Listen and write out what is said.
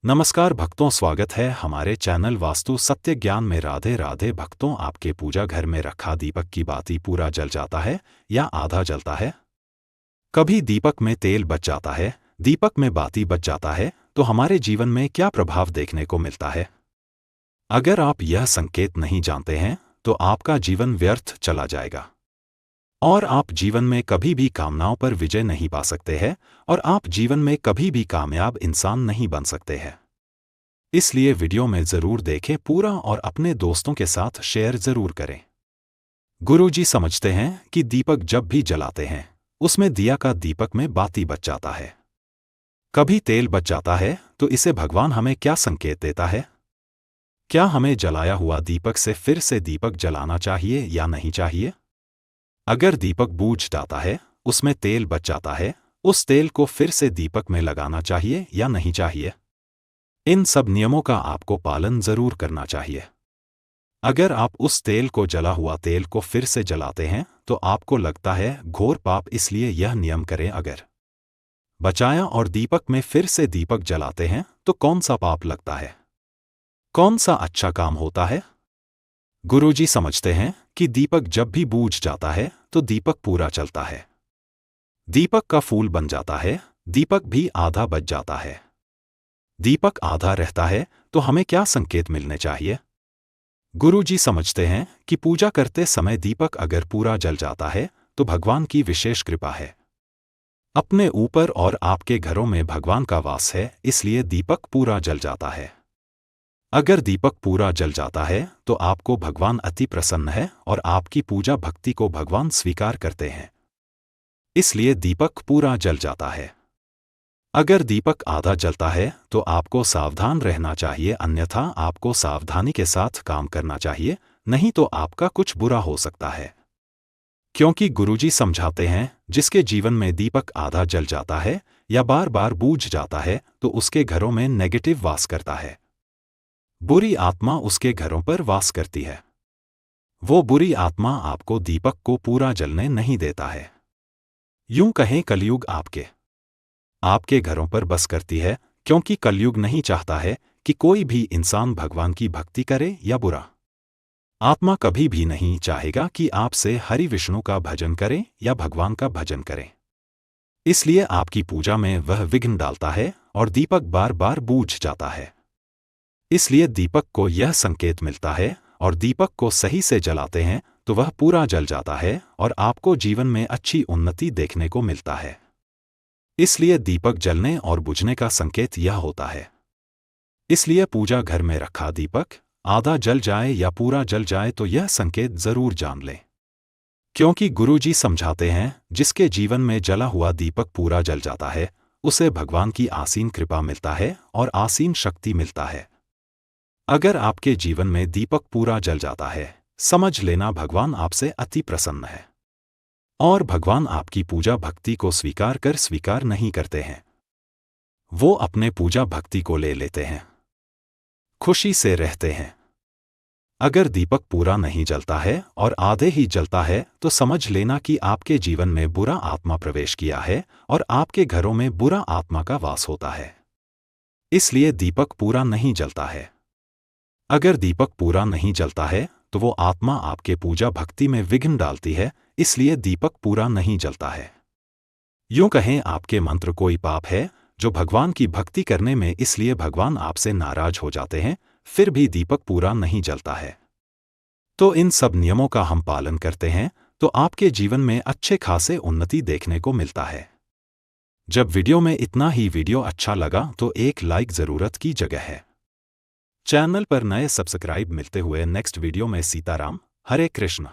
नमस्कार भक्तों, स्वागत है हमारे चैनल वास्तु सत्य ज्ञान में। राधे राधे भक्तों, आपके पूजा घर में रखा दीपक की बाती पूरा जल जाता है या आधा जलता है? कभी दीपक में तेल बच जाता है, दीपक में बाती बच जाता है, तो हमारे जीवन में क्या प्रभाव देखने को मिलता है? अगर आप यह संकेत नहीं जानते हैं तो आपका जीवन व्यर्थ चला जाएगा और आप जीवन में कभी भी कामनाओं पर विजय नहीं पा सकते हैं और आप जीवन में कभी भी कामयाब इंसान नहीं बन सकते हैं। इसलिए वीडियो में जरूर देखें पूरा और अपने दोस्तों के साथ शेयर जरूर करें। गुरुजी समझते हैं कि दीपक जब भी जलाते हैं उसमें दिया का दीपक में बाती बच जाता है, कभी तेल बच जाता है, तो इसे भगवान हमें क्या संकेत देता है? क्या हमें जलाया हुआ दीपक से फिर से दीपक जलाना चाहिए या नहीं चाहिए? अगर दीपक बूझ जाता है, उसमें तेल बच जाता है, उस तेल को फिर से दीपक में लगाना चाहिए या नहीं चाहिए? इन सब नियमों का आपको पालन जरूर करना चाहिए। अगर आप उस तेल को, जला हुआ तेल को फिर से जलाते हैं तो आपको लगता है घोर पाप, इसलिए यह नियम करें। अगर बचाया और दीपक में फिर से दीपक जलाते हैं तो कौन सा पाप लगता है, कौन सा अच्छा काम होता है? गुरुजी समझते हैं कि दीपक जब भी बूझ जाता है तो दीपक पूरा चलता है, दीपक का फूल बन जाता है, दीपक भी आधा बच जाता है। दीपक आधा रहता है तो हमें क्या संकेत मिलने चाहिए? गुरुजी समझते हैं कि पूजा करते समय दीपक अगर पूरा जल जाता है तो भगवान की विशेष कृपा है अपने ऊपर और आपके घरों में भगवान का वास है, इसलिए दीपक पूरा जल जाता है। अगर दीपक पूरा जल जाता है तो आपको भगवान अति प्रसन्न है और आपकी पूजा भक्ति को भगवान स्वीकार करते हैं, इसलिए दीपक पूरा जल जाता है। अगर दीपक आधा जलता है तो आपको सावधान रहना चाहिए, अन्यथा आपको सावधानी के साथ काम करना चाहिए, नहीं तो आपका कुछ बुरा हो सकता है। क्योंकि गुरुजी समझाते हैं जिसके जीवन में दीपक आधा जल जाता है या बार बार बूझ जाता है तो उसके घरों में नेगेटिव वास करता है, बुरी आत्मा उसके घरों पर वास करती है। वो बुरी आत्मा आपको दीपक को पूरा जलने नहीं देता है। यूं कहें कलयुग आपके घरों पर बस करती है, क्योंकि कलयुग नहीं चाहता है कि कोई भी इंसान भगवान की भक्ति करे या बुरा आत्मा कभी भी नहीं चाहेगा कि आपसे हरि विष्णु का भजन करे या भगवान का भजन करे। इसलिए आपकी पूजा में वह विघ्न डालता है और दीपक बार बार बूझ जाता है। इसलिए दीपक को यह संकेत मिलता है और दीपक को सही से जलाते हैं तो वह पूरा जल जाता है और आपको जीवन में अच्छी उन्नति देखने को मिलता है। इसलिए दीपक जलने और बुझने का संकेत यह होता है। इसलिए पूजा घर में रखा दीपक आधा जल जाए या पूरा जल जाए तो यह संकेत जरूर जान लें, क्योंकि गुरुजी समझाते हैं जिसके जीवन में जला हुआ दीपक पूरा जल जाता है उसे भगवान की आसीन कृपा मिलता है और आसीन शक्ति मिलता है। अगर आपके जीवन में दीपक पूरा जल जाता है, समझ लेना भगवान आपसे अति प्रसन्न है और भगवान आपकी पूजा भक्ति को स्वीकार नहीं करते हैं, वो अपने पूजा भक्ति को ले लेते हैं, खुशी से रहते हैं। अगर दीपक पूरा नहीं जलता है और आधे ही जलता है तो समझ लेना कि आपके जीवन में बुरा आत्मा प्रवेश किया है और आपके घरों में बुरा आत्मा का वास होता है, इसलिए दीपक पूरा नहीं जलता है। अगर दीपक पूरा नहीं जलता है तो वो आत्मा आपके पूजा भक्ति में विघ्न डालती है, इसलिए दीपक पूरा नहीं जलता है। यूं कहें आपके मंत्र कोई पाप है जो भगवान की भक्ति करने में, इसलिए भगवान आपसे नाराज हो जाते हैं, फिर भी दीपक पूरा नहीं जलता है। तो इन सब नियमों का हम पालन करते हैं तो आपके जीवन में अच्छे खासे उन्नति देखने को मिलता है। जब वीडियो में इतना ही, वीडियो अच्छा लगा तो एक लाइक जरूरत की जगह है। चैनल पर नए सब्सक्राइब मिलते हुए नेक्स्ट वीडियो में। सीताराम, हरे कृष्ण।